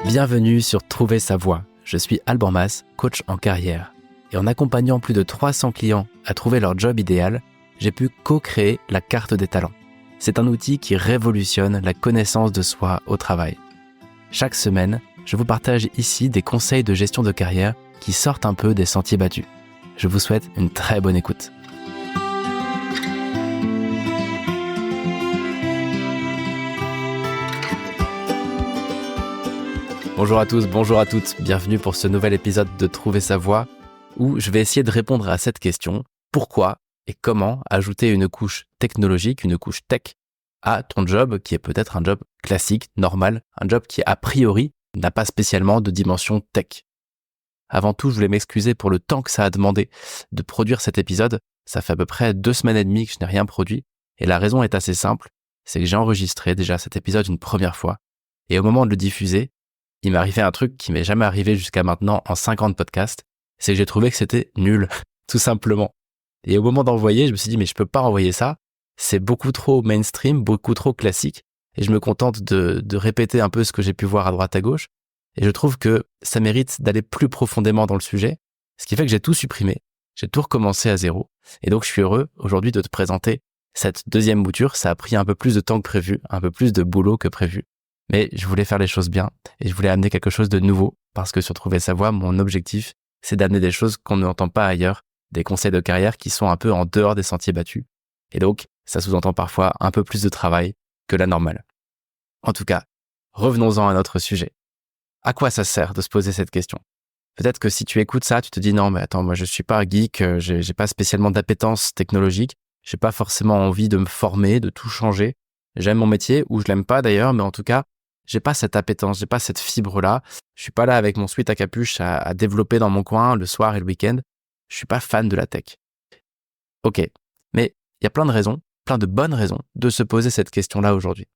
Bienvenue sur Trouver sa voie. Je suis Alban Mas, coach en carrière. Et en accompagnant plus de 300 clients à trouver leur job idéal, j'ai pu co-créer la carte des talents. C'est un outil qui révolutionne la connaissance de soi au travail. Chaque semaine, je vous partage ici des conseils de gestion de carrière qui sortent un peu des sentiers battus. Je vous souhaite une très bonne écoute. Bonjour à tous, bonjour à toutes, bienvenue pour ce nouvel épisode de Trouver sa voie où je vais essayer de répondre à cette question: pourquoi et comment ajouter une couche technologique, une couche tech à ton job qui est peut-être un job classique, normal, un job qui a priori n'a pas spécialement de dimension tech. Avant tout, je voulais m'excuser pour le temps que ça a demandé de produire cet épisode. Ça fait à peu près 2 semaines et demie que je n'ai rien produit et la raison est assez simple, c'est que j'ai enregistré déjà cet épisode une première fois et au moment de le diffuser, il m'est arrivé un truc qui m'est jamais arrivé jusqu'à maintenant en 50 podcasts, c'est que j'ai trouvé que c'était nul, tout simplement. Et au moment d'envoyer, je me suis dit mais je peux pas envoyer ça, c'est beaucoup trop mainstream, beaucoup trop classique, et je me contente de répéter un peu ce que j'ai pu voir à droite à gauche, et je trouve que ça mérite d'aller plus profondément dans le sujet, ce qui fait que j'ai tout supprimé, j'ai tout recommencé à zéro, et donc je suis heureux aujourd'hui de te présenter cette deuxième mouture. Ça a pris un peu plus de temps que prévu, un peu plus de boulot que prévu. Mais je voulais faire les choses bien et je voulais amener quelque chose de nouveau parce que sur Trouver sa voie, mon objectif, c'est d'amener des choses qu'on n'entend pas ailleurs, des conseils de carrière qui sont un peu en dehors des sentiers battus. Et donc, ça sous-entend parfois un peu plus de travail que la normale. En tout cas, revenons-en à notre sujet. À quoi ça sert de se poser cette question ? Peut-être que si tu écoutes ça, tu te dis non, mais attends, moi je suis pas geek, j'ai pas spécialement d'appétence technologique, j'ai pas forcément envie de me former, de tout changer. J'aime mon métier ou je l'aime pas d'ailleurs, mais en tout cas, j'ai pas cette appétence, j'ai pas cette fibre-là. Je suis pas là avec mon sweat à capuche à développer dans mon coin le soir et le week-end. Je suis pas fan de la tech. Ok, mais il y a plein de raisons, plein de bonnes raisons de se poser cette question-là aujourd'hui.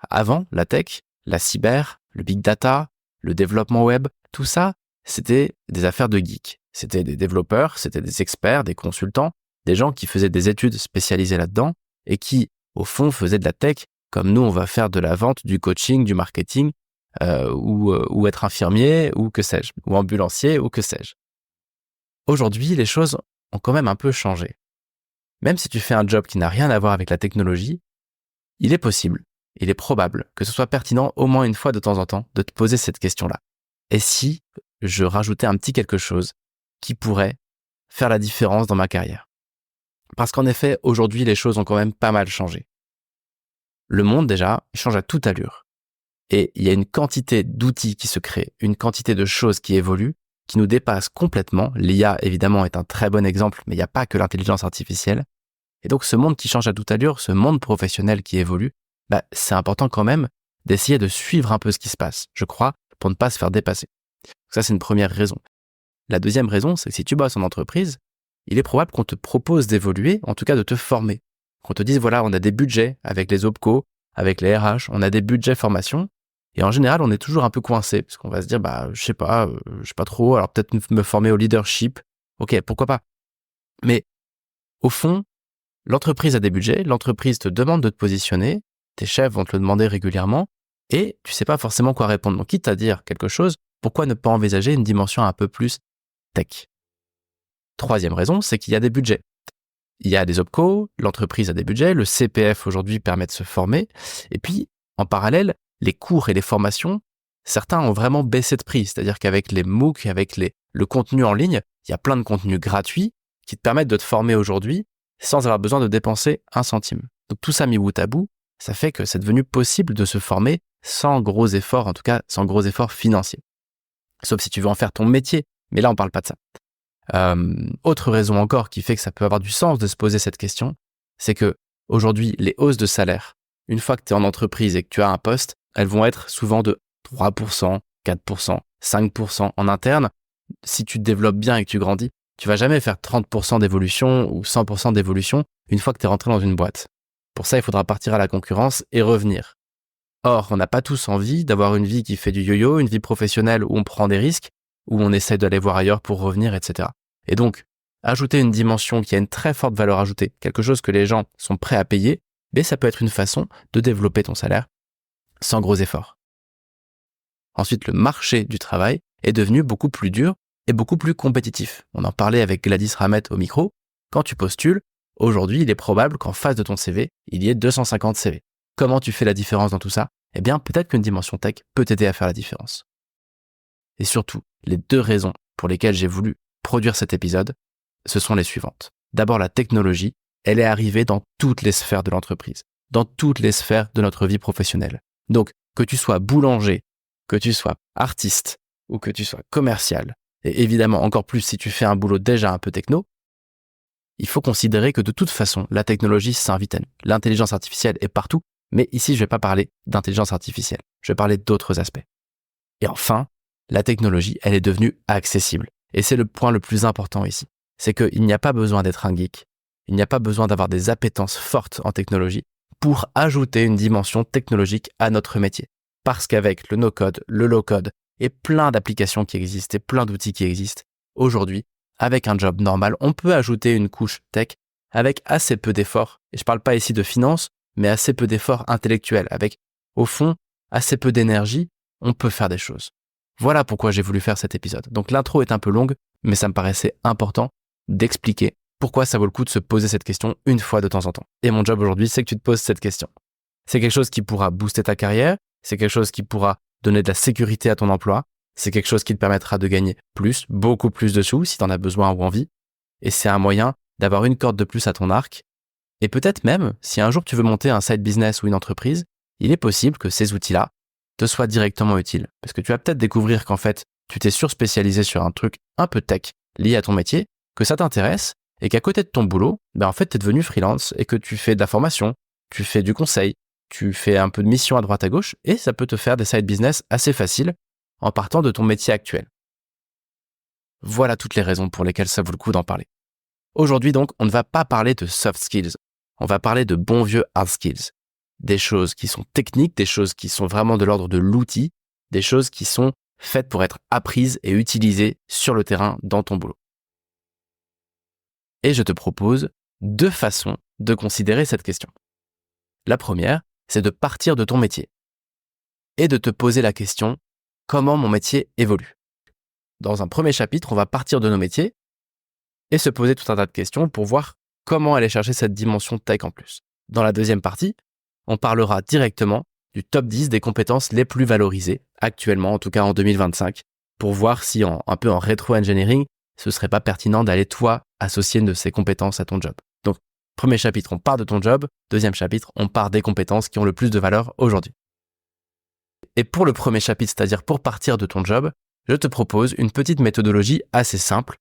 Avant, la tech, la cyber, le big data, le développement web, tout ça, c'était des affaires de geeks. C'était des développeurs, c'était des experts, des consultants, des gens qui faisaient des études spécialisées là-dedans et qui, au fond, faisaient de la tech comme nous, on va faire de la vente, du coaching, du marketing, ou être infirmier, ou que sais-je, ou ambulancier, ou que sais-je. Aujourd'hui, les choses ont quand même un peu changé. Même si tu fais un job qui n'a rien à voir avec la technologie, il est possible, il est probable que ce soit pertinent au moins une fois de temps en temps de te poser cette question-là. Et si je rajoutais un petit quelque chose qui pourrait faire la différence dans ma carrière ? Parce qu'en effet, aujourd'hui, les choses ont quand même pas mal changé. Le monde, déjà, il change à toute allure. Et il y a une quantité d'outils qui se créent, une quantité de choses qui évoluent, qui nous dépassent complètement. L'IA, évidemment, est un très bon exemple, mais il n'y a pas que l'intelligence artificielle. Et donc, ce monde qui change à toute allure, ce monde professionnel qui évolue, c'est important quand même d'essayer de suivre un peu ce qui se passe, je crois, pour ne pas se faire dépasser. Ça, c'est une première raison. La deuxième raison, c'est que si tu bosses en entreprise, il est probable qu'on te propose d'évoluer, en tout cas de te former. Qu'on te dise, voilà, on a des budgets avec les OPCO, avec les RH, on a des budgets formation. Et en général, on est toujours un peu coincé, parce qu'on va se dire, je sais pas trop, alors peut-être me former au leadership. Ok, pourquoi pas. Mais au fond, l'entreprise a des budgets, l'entreprise te demande de te positionner, tes chefs vont te le demander régulièrement, et tu sais pas forcément quoi répondre. Donc, quitte à dire quelque chose, pourquoi ne pas envisager une dimension un peu plus tech ? Troisième raison, c'est qu'il y a des budgets. Il y a des OPCO, l'entreprise a des budgets, le CPF aujourd'hui permet de se former. Et puis, en parallèle, les cours et les formations, certains ont vraiment baissé de prix. C'est-à-dire qu'avec les MOOC, avec le contenu en ligne, il y a plein de contenus gratuits qui te permettent de te former aujourd'hui sans avoir besoin de dépenser un centime. Donc tout ça mis bout à bout, ça fait que c'est devenu possible de se former sans gros efforts, en tout cas sans gros efforts financiers. Sauf si tu veux en faire ton métier, mais là on parle pas de ça. Autre raison encore qui fait que ça peut avoir du sens de se poser cette question, c'est que aujourd'hui, les hausses de salaire, une fois que tu es en entreprise et que tu as un poste, elles vont être souvent de 3%, 4%, 5% en interne. Si tu te développes bien et que tu grandis, tu vas jamais faire 30% d'évolution ou 100% d'évolution une fois que tu es rentré dans une boîte. Pour ça, il faudra partir à la concurrence et revenir. Or, on n'a pas tous envie d'avoir une vie qui fait du yo-yo, une vie professionnelle où on prend des risques, où on essaie d'aller voir ailleurs pour revenir, etc. Et donc, ajouter une dimension qui a une très forte valeur ajoutée, quelque chose que les gens sont prêts à payer, ça peut être une façon de développer ton salaire sans gros efforts. Ensuite, le marché du travail est devenu beaucoup plus dur et beaucoup plus compétitif. On en parlait avec Gladys Ramette au micro. Quand tu postules, aujourd'hui, il est probable qu'en face de ton CV, il y ait 250 CV. Comment tu fais la différence dans tout ça? Eh bien, peut-être qu'une dimension tech peut t'aider à faire la différence. Et surtout, les 2 raisons pour lesquelles j'ai voulu produire cet épisode, ce sont les suivantes. D'abord, la technologie, elle est arrivée dans toutes les sphères de l'entreprise, dans toutes les sphères de notre vie professionnelle. Donc, que tu sois boulanger, que tu sois artiste ou que tu sois commercial, et évidemment encore plus si tu fais un boulot déjà un peu techno, il faut considérer que de toute façon, la technologie s'invite à nous. L'intelligence artificielle est partout, mais ici, je ne vais pas parler d'intelligence artificielle, je vais parler d'autres aspects. Et enfin, la technologie, elle est devenue accessible. Et c'est le point le plus important ici. C'est qu'il n'y a pas besoin d'être un geek, il n'y a pas besoin d'avoir des appétences fortes en technologie pour ajouter une dimension technologique à notre métier. Parce qu'avec le no-code, le low-code et plein d'applications qui existent et plein d'outils qui existent, aujourd'hui, avec un job normal, on peut ajouter une couche tech avec assez peu d'efforts. Et je ne parle pas ici de finance, mais assez peu d'efforts intellectuels. Avec, au fond, assez peu d'énergie, on peut faire des choses. Voilà pourquoi j'ai voulu faire cet épisode. Donc l'intro est un peu longue, mais ça me paraissait important d'expliquer pourquoi ça vaut le coup de se poser cette question une fois de temps en temps. Et mon job aujourd'hui, c'est que tu te poses cette question. C'est quelque chose qui pourra booster ta carrière, c'est quelque chose qui pourra donner de la sécurité à ton emploi, c'est quelque chose qui te permettra de gagner plus, beaucoup plus de sous si tu en as besoin ou envie, et c'est un moyen d'avoir une corde de plus à ton arc. Et peut-être même, si un jour tu veux monter un side business ou une entreprise, il est possible que ces outils-là te soient directement utiles. Parce que tu vas peut-être découvrir qu'en fait, tu t'es surspécialisé sur un truc un peu tech lié à ton métier, que ça t'intéresse, et qu'à côté de ton boulot, en fait, tu es devenu freelance et que tu fais de la formation, tu fais du conseil, tu fais un peu de mission à droite à gauche, et ça peut te faire des side business assez faciles en partant de ton métier actuel. Voilà toutes les raisons pour lesquelles ça vaut le coup d'en parler. Aujourd'hui donc, on ne va pas parler de soft skills, on va parler de bons vieux hard skills. Des choses qui sont techniques, des choses qui sont vraiment de l'ordre de l'outil, des choses qui sont faites pour être apprises et utilisées sur le terrain dans ton boulot. Et je te propose 2 façons de considérer cette question. La première, c'est de partir de ton métier et de te poser la question « Comment mon métier évolue ?» Dans un premier chapitre, on va partir de nos métiers et se poser tout un tas de questions pour voir comment aller chercher cette dimension tech en plus. Dans la deuxième partie, on parlera directement du top 10 des compétences les plus valorisées, actuellement, en tout cas en 2025, pour voir si un peu en rétro-engineering, ce serait pas pertinent d'aller, toi, associer une de ces compétences à ton job. Donc, premier chapitre, on part de ton job. Deuxième chapitre, on part des compétences qui ont le plus de valeur aujourd'hui. Et pour le premier chapitre, c'est-à-dire pour partir de ton job, je te propose une petite méthodologie assez simple.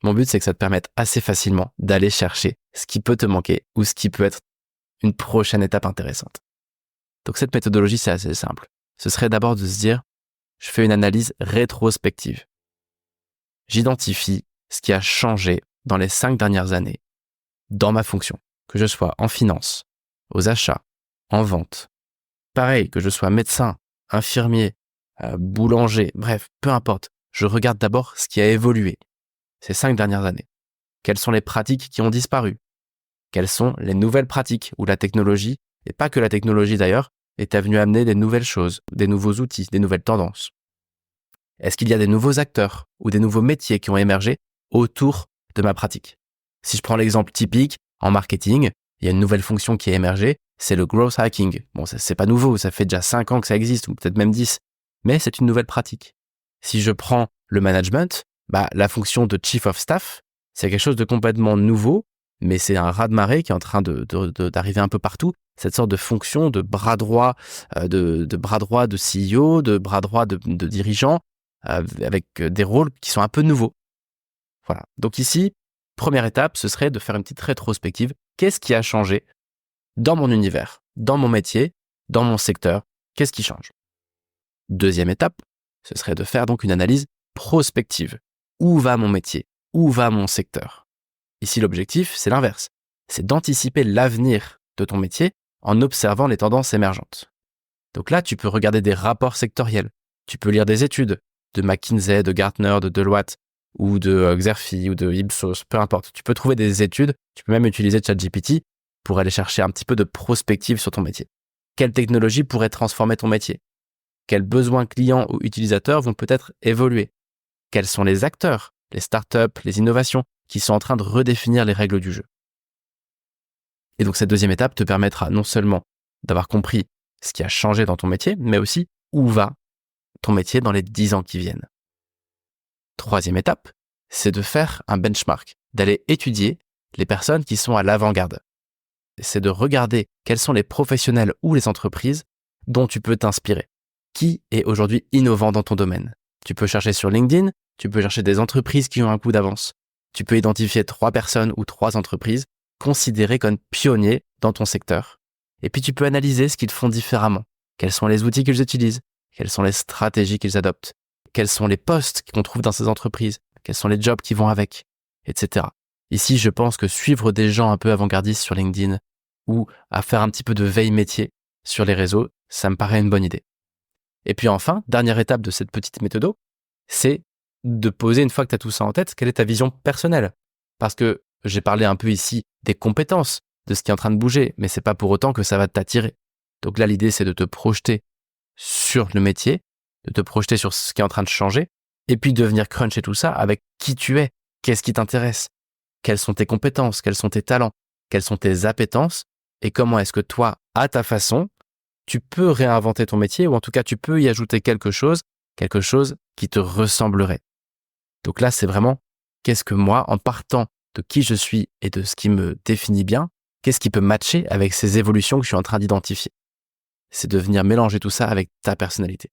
Mon but, c'est que ça te permette assez facilement d'aller chercher ce qui peut te manquer ou ce qui peut être une prochaine étape intéressante. Donc cette méthodologie, c'est assez simple. Ce serait d'abord de se dire, je fais une analyse rétrospective. J'identifie ce qui a changé dans les 5 dernières années dans ma fonction, que je sois en finance, aux achats, en vente. Pareil, que je sois médecin, infirmier, boulanger, bref, peu importe. Je regarde d'abord ce qui a évolué ces 5 dernières années. Quelles sont les pratiques qui ont disparu? Quelles sont les nouvelles pratiques où la technologie, et pas que la technologie d'ailleurs, est venue amener des nouvelles choses, des nouveaux outils, des nouvelles tendances? Est-ce qu'il y a des nouveaux acteurs ou des nouveaux métiers qui ont émergé autour de ma pratique? Si je prends l'exemple typique, en marketing, il y a une nouvelle fonction qui a émergé, c'est le growth hacking. Bon, c'est pas nouveau, ça fait déjà 5 ans que ça existe, ou peut-être même 10, mais c'est une nouvelle pratique. Si je prends le management, la fonction de chief of staff, c'est quelque chose de complètement nouveau, mais c'est un raz-de-marée qui est en train d'arriver un peu partout. Cette sorte de fonction de bras droit, de bras droit de CEO, de bras droit de dirigeant, avec des rôles qui sont un peu nouveaux. Voilà. Donc ici, première étape, ce serait de faire une petite rétrospective. Qu'est-ce qui a changé dans mon univers, dans mon métier, dans mon secteur? Qu'est-ce qui change? Deuxième étape, ce serait de faire donc une analyse prospective. Où va mon métier? Où va mon secteur? Ici, l'objectif, c'est l'inverse. C'est d'anticiper l'avenir de ton métier en observant les tendances émergentes. Donc là, tu peux regarder des rapports sectoriels. Tu peux lire des études de McKinsey, de Gartner, de Deloitte, ou de Xerfi, ou de Ipsos, peu importe. Tu peux trouver des études, tu peux même utiliser ChatGPT pour aller chercher un petit peu de prospective sur ton métier. Quelle technologie pourrait transformer ton métier? Quels besoins clients ou utilisateurs vont peut-être évoluer? Quels sont les acteurs, les startups, les innovations qui sont en train de redéfinir les règles du jeu? Et donc cette deuxième étape te permettra non seulement d'avoir compris ce qui a changé dans ton métier, mais aussi où va ton métier dans les 10 ans qui viennent. Troisième étape, c'est de faire un benchmark, d'aller étudier les personnes qui sont à l'avant-garde. C'est de regarder quels sont les professionnels ou les entreprises dont tu peux t'inspirer. Qui est aujourd'hui innovant dans ton domaine? Tu peux chercher sur LinkedIn, tu peux chercher des entreprises qui ont un coup d'avance. Tu peux identifier 3 personnes ou 3 entreprises considérées comme pionniers dans ton secteur. Et puis tu peux analyser ce qu'ils font différemment. Quels sont les outils qu'ils utilisent? Quelles sont les stratégies qu'ils adoptent? Quels sont les postes qu'on trouve dans ces entreprises? Quels sont les jobs qui vont avec? Etc. Ici, je pense que suivre des gens un peu avant-gardistes sur LinkedIn ou à faire un petit peu de veille métier sur les réseaux, ça me paraît une bonne idée. Et puis enfin, dernière étape de cette petite méthode, c'est de poser, une fois que tu as tout ça en tête, quelle est ta vision personnelle? Parce que j'ai parlé un peu ici des compétences, de ce qui est en train de bouger, mais c'est pas pour autant que ça va t'attirer. Donc là, l'idée, c'est de te projeter sur le métier, de te projeter sur ce qui est en train de changer, et puis de venir cruncher tout ça avec qui tu es, qu'est-ce qui t'intéresse, quelles sont tes compétences, quels sont tes talents, quelles sont tes appétences, et comment est-ce que toi, à ta façon, tu peux réinventer ton métier, ou en tout cas, tu peux y ajouter quelque chose qui te ressemblerait. Donc là, c'est vraiment, qu'est-ce que moi, en partant de qui je suis et de ce qui me définit bien, qu'est-ce qui peut matcher avec ces évolutions que je suis en train d'identifier? C'est de venir mélanger tout ça avec ta personnalité.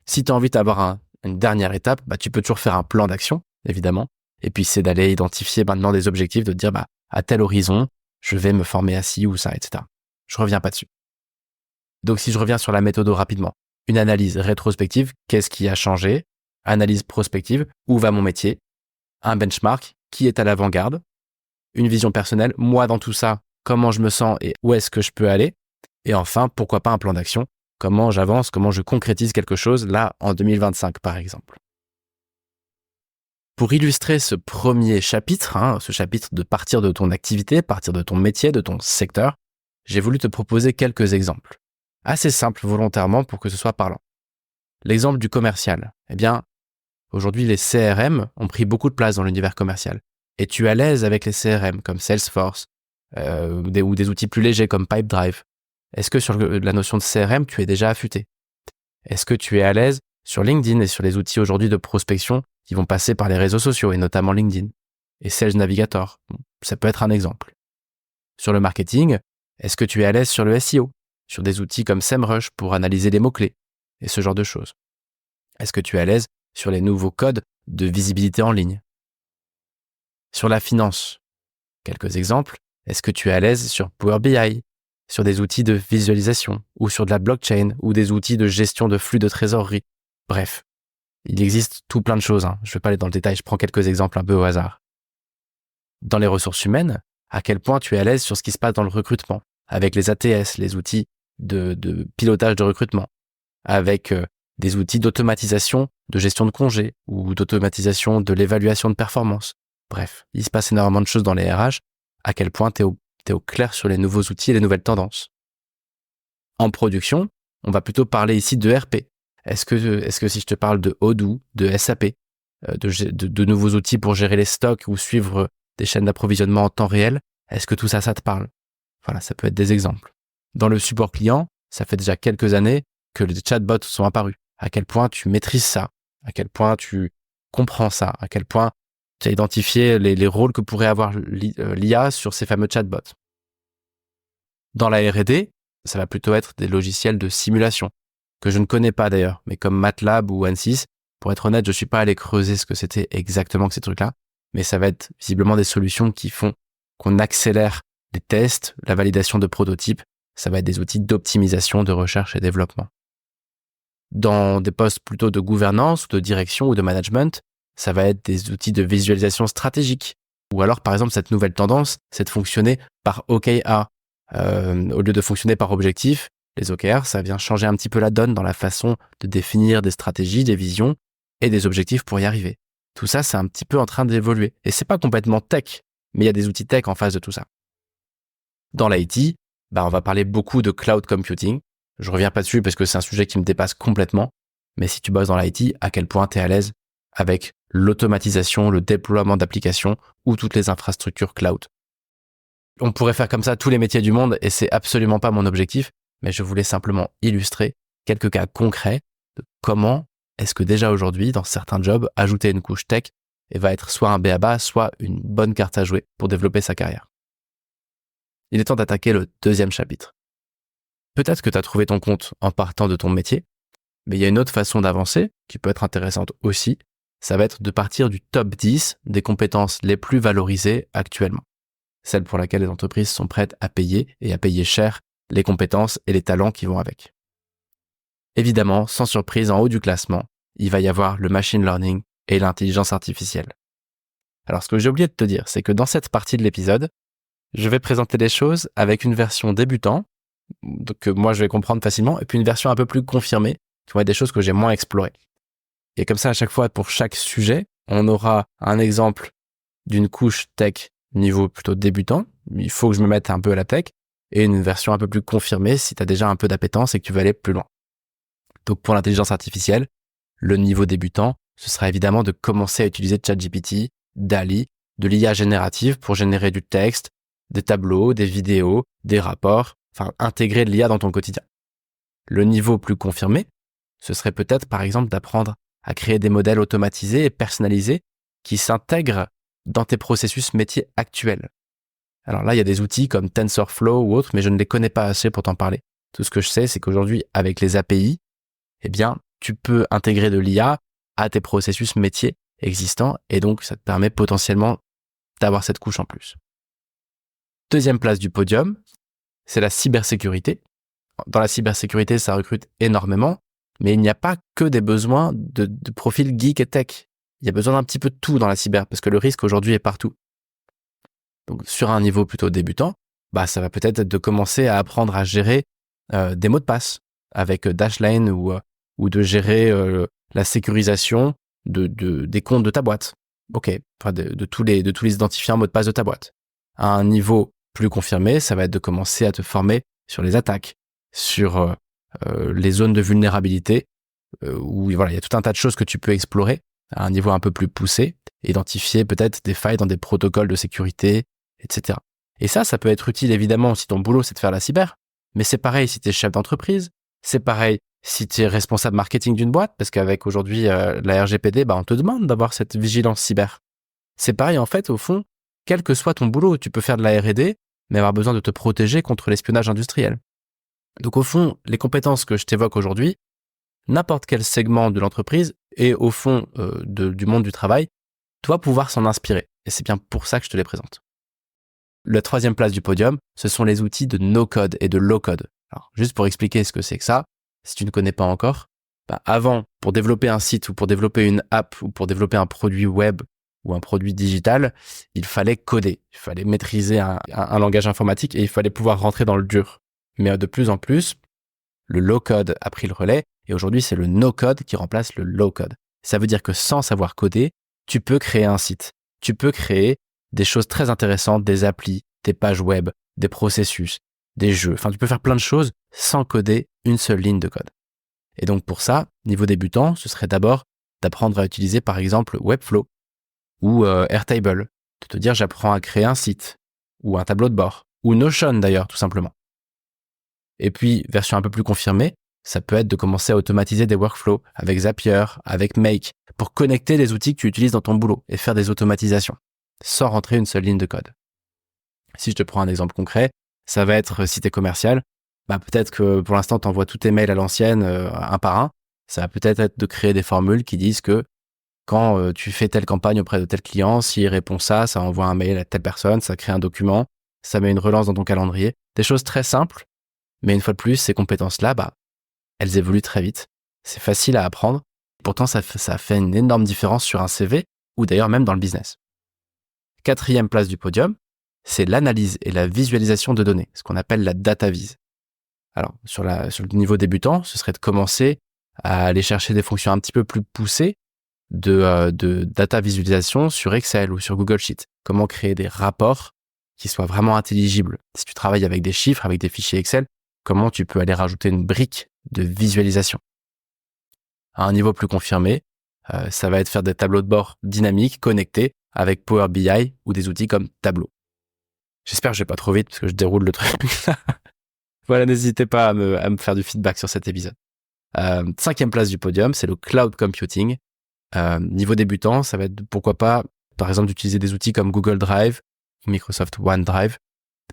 Si tu as envie d'avoir une dernière étape, tu peux toujours faire un plan d'action, évidemment. Et puis, c'est d'aller identifier maintenant des objectifs, de te dire, à tel horizon, je vais me former à ci ou ça, etc. Je reviens pas dessus. Donc, si je reviens sur la méthode rapidement, une analyse rétrospective, qu'est-ce qui a changé? Analyse prospective, où va mon métier? Un benchmark, qui est à l'avant-garde? Une vision personnelle, moi dans tout ça, comment je me sens et où est-ce que je peux aller? Et enfin, pourquoi pas un plan d'action? Comment j'avance, comment je concrétise quelque chose là en 2025 par exemple. Pour illustrer ce premier chapitre, ce chapitre de partir de ton activité, partir de ton métier, de ton secteur, j'ai voulu te proposer quelques exemples. Assez simples volontairement pour que ce soit parlant. L'exemple du commercial. Aujourd'hui les CRM ont pris beaucoup de place dans l'univers commercial. Et tu es à l'aise avec les CRM comme Salesforce ou des outils plus légers comme Pipedrive. Est-ce que sur la notion de CRM, tu es déjà affûté? Est-ce que tu es à l'aise sur LinkedIn et sur les outils aujourd'hui de prospection qui vont passer par les réseaux sociaux et notamment LinkedIn et Sales Navigator? Ça peut être un exemple. Sur le marketing, est-ce que tu es à l'aise sur le SEO, sur des outils comme SEMrush pour analyser les mots-clés et ce genre de choses? Est-ce que tu es à l'aise sur les nouveaux codes de visibilité en ligne? Sur la finance, quelques exemples. Est-ce que tu es à l'aise sur Power BI, sur des outils de visualisation ou sur de la blockchain ou des outils de gestion de flux de trésorerie? Bref, il existe tout plein de choses. Je ne vais pas aller dans le détail, je prends quelques exemples un peu au hasard. Dans les ressources humaines, à quel point tu es à l'aise sur ce qui se passe dans le recrutement, avec les ATS, les outils de pilotage de recrutement, avec des outils d'automatisation de gestion de congés ou d'automatisation de l'évaluation de performance. Bref, il se passe énormément de choses dans les RH, à quel point tu es au clair sur les nouveaux outils et les nouvelles tendances. En production, on va plutôt parler ici de RP. Est-ce que si je te parle de Odoo, de SAP, de nouveaux outils pour gérer les stocks ou suivre des chaînes d'approvisionnement en temps réel, est-ce que tout ça te parle? Voilà, ça peut être des exemples. Dans le support client, ça fait déjà quelques années que les chatbots sont apparus. À quel point tu maîtrises ça? À quel point tu comprends ça? À quel point tu as identifié les rôles que pourrait avoir l'IA sur ces fameux chatbots? Dans la R&D, ça va plutôt être des logiciels de simulation, que je ne connais pas d'ailleurs, mais comme MATLAB ou ANSYS. Pour être honnête, je ne suis pas allé creuser ce que c'était exactement que ces trucs-là, mais ça va être visiblement des solutions qui font qu'on accélère les tests, la validation de prototypes. Ça va être des outils d'optimisation, de recherche et développement. Dans des postes plutôt de gouvernance ou de direction ou de management, ça va être des outils de visualisation stratégique. Ou alors, par exemple, cette nouvelle tendance, c'est de fonctionner par OKR. Au lieu de fonctionner par objectif, les OKR, ça vient changer un petit peu la donne dans la façon de définir des stratégies, des visions et des objectifs pour y arriver. Tout ça, c'est un petit peu en train d'évoluer. Et c'est pas complètement tech, mais il y a des outils tech en face de tout ça. Dans l'IT, on va parler beaucoup de cloud computing. Je reviens pas dessus parce que c'est un sujet qui me dépasse complètement. mais si tu bosses dans l'IT, à quel point tu es à l'aise avec l'automatisation, le déploiement d'applications ou toutes les infrastructures cloud. On pourrait faire comme ça tous les métiers du monde et c'est absolument pas mon objectif, mais je voulais simplement illustrer quelques cas concrets de comment est-ce que déjà aujourd'hui, dans certains jobs, ajouter une couche tech va être soit un b.a.-ba, soit une bonne carte à jouer pour développer sa carrière. Il est temps d'attaquer le deuxième chapitre. Peut-être que tu as trouvé ton compte en partant de ton métier, mais il y a une autre façon d'avancer qui peut être intéressante aussi. Ça va être de partir du top 10 des compétences les plus valorisées actuellement. Celles pour lesquelles les entreprises sont prêtes à payer et à payer cher les compétences et les talents qui vont avec. Évidemment, sans surprise, en haut du classement, il va y avoir le machine learning et l'intelligence artificielle. Alors, ce que j'ai oublié de te dire, c'est que dans cette partie de l'épisode, je vais présenter les choses avec une version débutant, que moi je vais comprendre facilement, et puis une version un peu plus confirmée, qui vont être des choses que j'ai moins explorées. Et comme ça, à chaque fois, pour chaque sujet, on aura un exemple d'une couche tech niveau plutôt débutant. Il faut que je me mette un peu à la tech, et une version un peu plus confirmée si tu as déjà un peu d'appétence et que tu veux aller plus loin. Donc pour l'intelligence artificielle, le niveau débutant, ce sera évidemment de commencer à utiliser ChatGPT, DALL-E, de l'IA générative pour générer du texte, des tableaux, des vidéos, des rapports, enfin intégrer de l'IA dans ton quotidien. Le niveau plus confirmé, ce serait peut-être par exemple d'apprendre à créer des modèles automatisés et personnalisés qui s'intègrent dans tes processus métiers actuels. Alors là, il y a des outils comme TensorFlow ou autres, mais je ne les connais pas assez pour t'en parler. Tout ce que je sais, c'est qu'aujourd'hui, avec les API, eh bien, tu peux intégrer de l'IA à tes processus métiers existants et donc ça te permet potentiellement d'avoir cette couche en plus. Deuxième place du podium, c'est la cybersécurité. Dans la cybersécurité, ça recrute énormément, mais il n'y a pas que des besoins de profils geek et tech. Il y a besoin d'un petit peu de tout dans la cyber parce que le risque aujourd'hui est partout. Donc sur un niveau plutôt débutant, ça va peut-être être de commencer à apprendre à gérer des mots de passe avec Dashlane ou de gérer la sécurisation des comptes de ta boîte. Ok, enfin de tous les identifiants mots de passe de ta boîte. À un niveau plus confirmé, ça va être de commencer à te former sur les attaques, sur les zones de vulnérabilité, où voilà, il y a tout un tas de choses que tu peux explorer à un niveau un peu plus poussé, identifier peut-être des failles dans des protocoles de sécurité, etc. Et ça peut être utile évidemment si ton boulot c'est de faire la cyber, mais c'est pareil si tu es chef d'entreprise, c'est pareil si tu es responsable marketing d'une boîte, parce qu'avec aujourd'hui la RGPD, on te demande d'avoir cette vigilance cyber. C'est pareil en fait, au fond, quel que soit ton boulot, tu peux faire de la R&D, mais avoir besoin de te protéger contre l'espionnage industriel. Donc au fond, les compétences que je t'évoque aujourd'hui, n'importe quel segment de l'entreprise et au fond du monde du travail doit pouvoir s'en inspirer. Et c'est bien pour ça que je te les présente. La troisième place du podium, ce sont les outils de no-code et de low-code. Alors, juste pour expliquer ce que c'est que ça, si tu ne connais pas encore, avant, pour développer un site ou pour développer une app ou pour développer un produit web ou un produit digital, il fallait coder, il fallait maîtriser un langage informatique et il fallait pouvoir rentrer dans le dur. Mais de plus en plus, le low-code a pris le relais et aujourd'hui, c'est le no-code qui remplace le low-code. Ça veut dire que sans savoir coder, tu peux créer un site. Tu peux créer des choses très intéressantes, des applis, des pages web, des processus, des jeux. Enfin, tu peux faire plein de choses sans coder une seule ligne de code. Et donc pour ça, niveau débutant, ce serait d'abord d'apprendre à utiliser par exemple Webflow ou Airtable. De te dire j'apprends à créer un site ou un tableau de bord ou Notion d'ailleurs tout simplement. Et puis, version un peu plus confirmée, ça peut être de commencer à automatiser des workflows avec Zapier, avec Make, pour connecter les outils que tu utilises dans ton boulot et faire des automatisations, sans rentrer une seule ligne de code. Si je te prends un exemple concret, ça va être si tu es commercial, peut-être que pour l'instant, tu envoies tous tes mails à l'ancienne, un par un. Ça va peut-être être de créer des formules qui disent que quand tu fais telle campagne auprès de tel client, s'il répond ça envoie un mail à telle personne, ça crée un document, ça met une relance dans ton calendrier. Des choses très simples, mais une fois de plus, ces compétences-là, elles évoluent très vite. C'est facile à apprendre. Pourtant, ça fait une énorme différence sur un CV ou d'ailleurs même dans le business. Quatrième place du podium, c'est l'analyse et la visualisation de données, ce qu'on appelle la data vis. Alors, sur le niveau débutant, ce serait de commencer à aller chercher des fonctions un petit peu plus poussées de data visualisation sur Excel ou sur Google Sheet. Comment créer des rapports qui soient vraiment intelligibles. Si tu travailles avec des chiffres, avec des fichiers Excel, comment tu peux aller rajouter une brique de visualisation. À un niveau plus confirmé, ça va être faire des tableaux de bord dynamiques, connectés avec Power BI ou des outils comme Tableau. J'espère que je vais pas trop vite parce que je déroule le truc. Voilà, n'hésitez pas à me faire du feedback sur cet épisode. 5e place du podium, c'est le cloud computing. Niveau débutant, ça va être pourquoi pas, par exemple, d'utiliser des outils comme Google Drive ou Microsoft OneDrive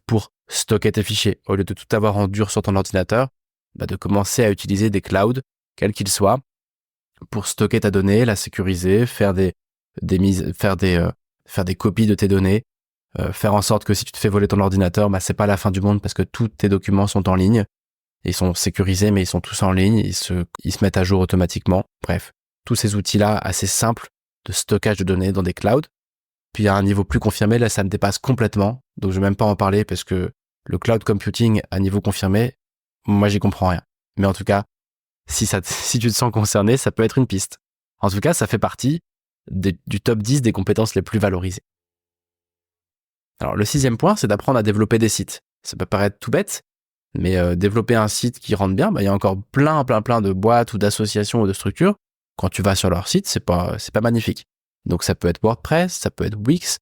pour stocker tes fichiers. Au lieu de tout avoir en dur sur ton ordinateur, de commencer à utiliser des clouds, quels qu'ils soient, pour stocker ta donnée, la sécuriser, faire des copies de tes données, faire en sorte que si tu te fais voler ton ordinateur, c'est pas la fin du monde parce que tous tes documents sont en ligne. Ils sont sécurisés, mais ils sont tous en ligne, ils se mettent à jour automatiquement. Bref, tous ces outils-là assez simples de stockage de données dans des clouds. Puis à un niveau plus confirmé, là, ça me dépasse complètement. Donc je vais même pas en parler parce que le cloud computing à niveau confirmé, moi, j'y comprends rien. Mais en tout cas, si tu te sens concerné, ça peut être une piste. En tout cas, ça fait partie du top 10 des compétences les plus valorisées. Alors, le 6e point, c'est d'apprendre à développer des sites. Ça peut paraître tout bête, mais développer un site qui rentre bien, il y a encore plein de boîtes ou d'associations ou de structures. Quand tu vas sur leur site, c'est pas magnifique. Donc, ça peut être WordPress, ça peut être Wix,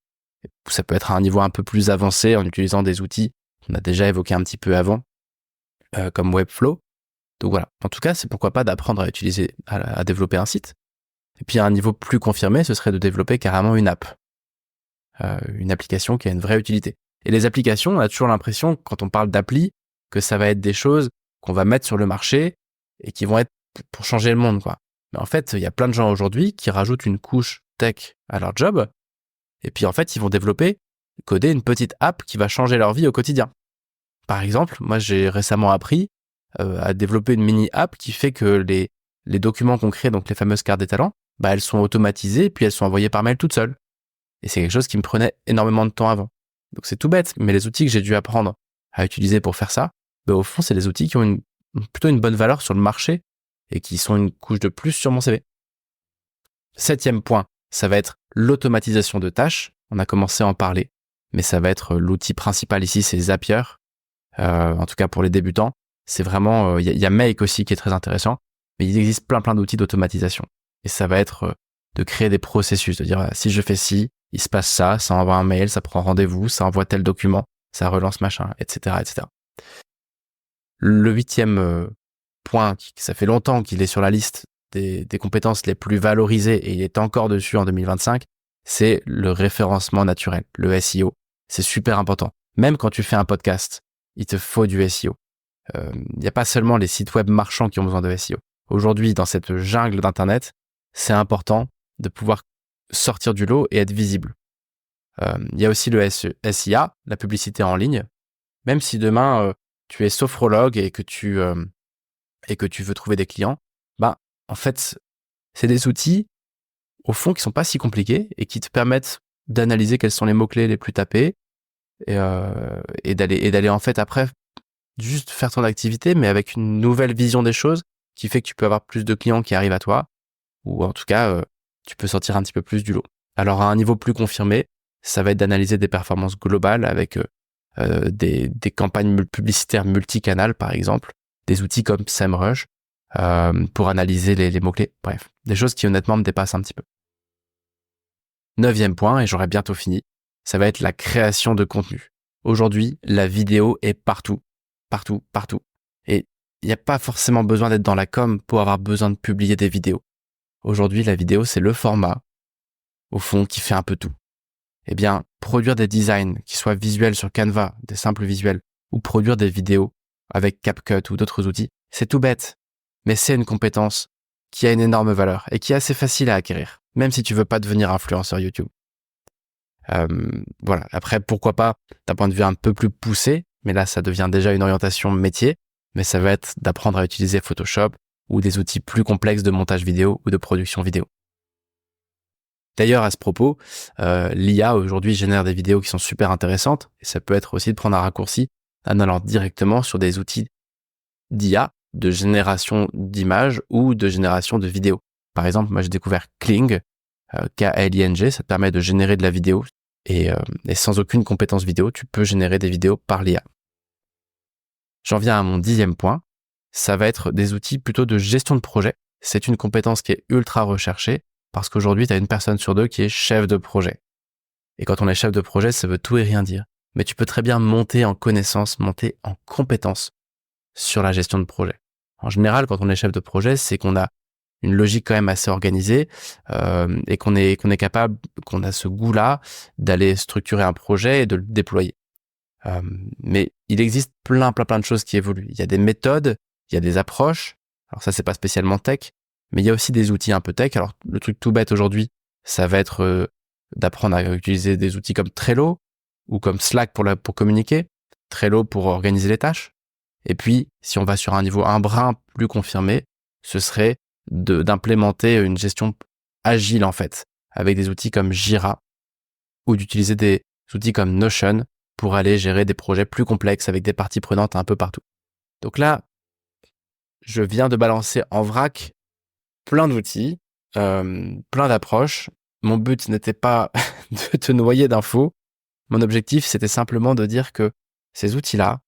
ça peut être à un niveau un peu plus avancé en utilisant des outils qu'on a déjà évoqués un petit peu avant, comme Webflow. Donc voilà. En tout cas, c'est pourquoi pas d'apprendre à développer un site. Et puis, à un niveau plus confirmé, ce serait de développer carrément une app. Une application qui a une vraie utilité. Et les applications, on a toujours l'impression, quand on parle d'appli, que ça va être des choses qu'on va mettre sur le marché et qui vont être pour changer le monde, quoi. Mais en fait, il y a plein de gens aujourd'hui qui rajoutent une couche tech à leur job et puis en fait, ils vont coder une petite app qui va changer leur vie au quotidien. Par exemple, moi, j'ai récemment appris à développer une mini-app qui fait que les documents qu'on crée, donc les fameuses cartes des talents, elles sont automatisées puis elles sont envoyées par mail toutes seules. Et c'est quelque chose qui me prenait énormément de temps avant. Donc c'est tout bête, mais les outils que j'ai dû apprendre à utiliser pour faire ça, au fond, c'est des outils qui ont plutôt une bonne valeur sur le marché et qui sont une couche de plus sur mon CV. 7e point, ça va être l'automatisation de tâches. On a commencé à en parler, mais ça va être l'outil principal ici, c'est Zapier. En tout cas, pour les débutants, c'est vraiment... Il y a Make aussi qui est très intéressant, mais il existe plein d'outils d'automatisation. Et ça va être de créer des processus, de dire si je fais ci, il se passe ça envoie un mail, ça prend rendez-vous, ça envoie tel document, ça relance machin, etc., etc. Le 8e point, ça fait longtemps qu'il est sur la liste des compétences les plus valorisées et il est encore dessus en 2025, c'est le référencement naturel, le SEO. C'est super important. Même quand tu fais un podcast, il te faut du SEO. Il n'y a pas seulement les sites web marchands qui ont besoin de SEO. Aujourd'hui, dans cette jungle d'Internet, c'est important de pouvoir sortir du lot et être visible. Il y a aussi le SIA, la publicité en ligne. Même si demain, tu es sophrologue et que tu veux trouver des clients, en fait, c'est des outils, au fond, qui sont pas si compliqués et qui te permettent d'analyser quels sont les mots-clés les plus tapés et d'aller en fait après juste faire ton activité, mais avec une nouvelle vision des choses qui fait que tu peux avoir plus de clients qui arrivent à toi ou en tout cas, tu peux sortir un petit peu plus du lot. Alors, à un niveau plus confirmé, ça va être d'analyser des performances globales avec des campagnes publicitaires multicanales, par exemple, des outils comme SEMrush pour analyser les mots-clés. Bref, des choses qui honnêtement me dépassent un petit peu. 9e point, et j'aurai bientôt fini, ça va être la création de contenu. Aujourd'hui, la vidéo est partout. Et il n'y a pas forcément besoin d'être dans la com pour avoir besoin de publier des vidéos. Aujourd'hui, la vidéo, c'est le format, au fond, qui fait un peu tout. Eh bien, produire des designs qui soient visuels sur Canva, des simples visuels, ou produire des vidéos avec CapCut ou d'autres outils, c'est tout bête. Mais c'est une compétence qui a une énorme valeur et qui est assez facile à acquérir, même si tu veux pas devenir influenceur YouTube. Voilà. Après, pourquoi pas d'un point de vue un peu plus poussé, mais là, ça devient déjà une orientation métier, mais ça va être d'apprendre à utiliser Photoshop ou des outils plus complexes de montage vidéo ou de production vidéo. D'ailleurs, à ce propos, l'IA aujourd'hui génère des vidéos qui sont super intéressantes et ça peut être aussi de prendre un raccourci en allant directement sur des outils d'IA, de génération d'images ou de génération de vidéos. Par exemple, moi j'ai découvert Kling, K-L-I-N-G, ça te permet de générer de la vidéo et sans aucune compétence vidéo, tu peux générer des vidéos par l'IA. J'en viens à mon 10e point, ça va être des outils plutôt de gestion de projet. c'est une compétence qui est ultra recherchée parce qu'aujourd'hui, tu as une personne sur deux qui est chef de projet. Et quand on est chef de projet, ça veut tout et rien dire. Mais tu peux très bien monter en connaissance, monter en compétence sur la gestion de projet. En général, quand on est chef de projet, c'est qu'on a une logique quand même assez organisée et qu'on est capable, qu'on a ce goût-là d'aller structurer un projet et de le déployer. Mais il existe plein de choses qui évoluent. Il y a des méthodes, il y a des approches. Alors ça, c'est pas spécialement tech, mais il y a aussi des outils un peu tech. Alors le truc tout bête aujourd'hui, ça va être d'apprendre à utiliser des outils comme Trello ou comme Slack pour communiquer, Trello pour organiser les tâches. Et puis, si on va sur un niveau un brin plus confirmé, ce serait d'implémenter une gestion agile en fait, avec des outils comme Jira ou d'utiliser des outils comme Notion pour aller gérer des projets plus complexes avec des parties prenantes un peu partout. Donc là, je viens de balancer en vrac plein d'outils, plein d'approches. Mon but n'était pas de te noyer d'infos. Mon objectif, c'était simplement de dire que ces outils-là,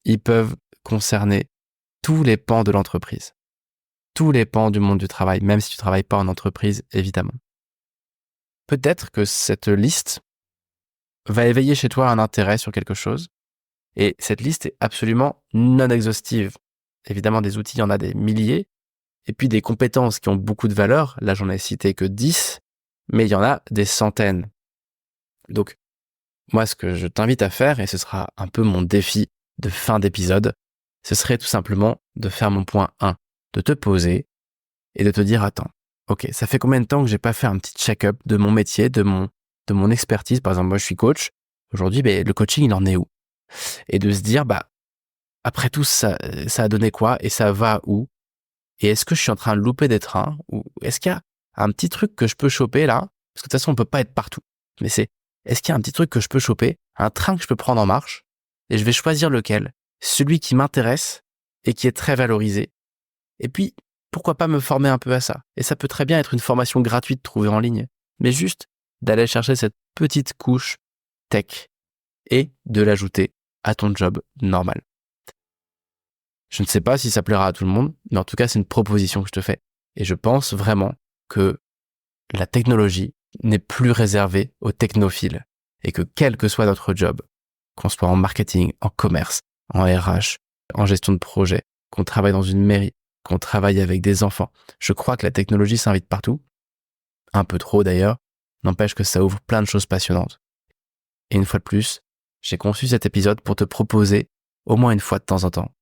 ils peuvent concerner tous les pans de l'entreprise, tous les pans du monde du travail, même si tu ne travailles pas en entreprise, évidemment. Peut-être que cette liste va éveiller chez toi un intérêt sur quelque chose, et cette liste est absolument non exhaustive. Évidemment, des outils, il y en a des milliers, et puis des compétences qui ont beaucoup de valeur, là j'en ai cité que 10, mais il y en a des centaines. Donc, moi, ce que je t'invite à faire, et ce sera un peu mon défi de fin d'épisode, ce serait tout simplement de faire mon point 1, de te poser et de te dire, attends, ok, ça fait combien de temps que j'ai pas fait un petit check-up de mon métier, de mon expertise. Par exemple, moi, je suis coach. Aujourd'hui, le coaching, il en est où? Et de se dire, après tout, ça a donné quoi? Et ça va où? Et est-ce que je suis en train de louper des trains? Ou est-ce qu'il y a un petit truc que je peux choper là? Parce que de toute façon, on peut pas être partout. Mais est-ce qu'il y a un petit truc que je peux choper? Un train que je peux prendre en marche? Et je vais choisir lequel? Celui qui m'intéresse et qui est très valorisé. Et puis, pourquoi pas me former un peu à ça? Et ça peut très bien être une formation gratuite trouvée en ligne. Mais juste d'aller chercher cette petite couche tech et de l'ajouter à ton job normal. Je ne sais pas si ça plaira à tout le monde, mais en tout cas, c'est une proposition que je te fais. Et je pense vraiment que la technologie n'est plus réservée aux technophiles et que quel que soit notre job, qu'on soit en marketing, en commerce, en RH, en gestion de projet, qu'on travaille dans une mairie, qu'on travaille avec des enfants, je crois que la technologie s'invite partout, un peu trop d'ailleurs, n'empêche que ça ouvre plein de choses passionnantes. Et une fois de plus, j'ai conçu cet épisode pour te proposer, au moins une fois de temps en temps,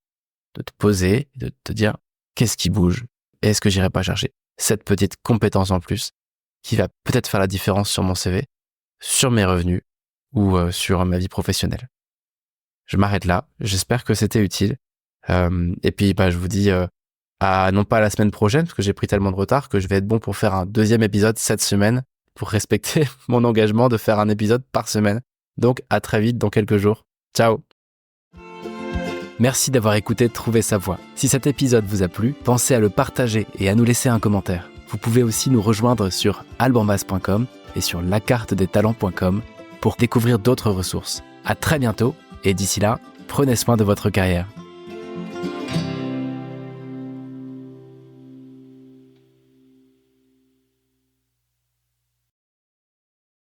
de te poser et de te dire qu'est-ce qui bouge et est-ce que j'irai pas chercher cette petite compétence en plus qui va peut-être faire la différence sur mon CV, sur mes revenus ou sur ma vie professionnelle. Je m'arrête là, j'espère que c'était utile et puis je vous dis non pas à la semaine prochaine parce que j'ai pris tellement de retard que je vais être bon pour faire un deuxième épisode cette semaine pour respecter mon engagement de faire un épisode par semaine. Donc à très vite dans quelques jours. Ciao. Merci d'avoir écouté Trouver sa voie. Si cet épisode vous a plu, pensez à le partager et à nous laisser un commentaire. Vous pouvez aussi nous rejoindre sur albanbas.com et sur lacartedestalents.com pour découvrir d'autres ressources. À très bientôt et d'ici là, prenez soin de votre carrière.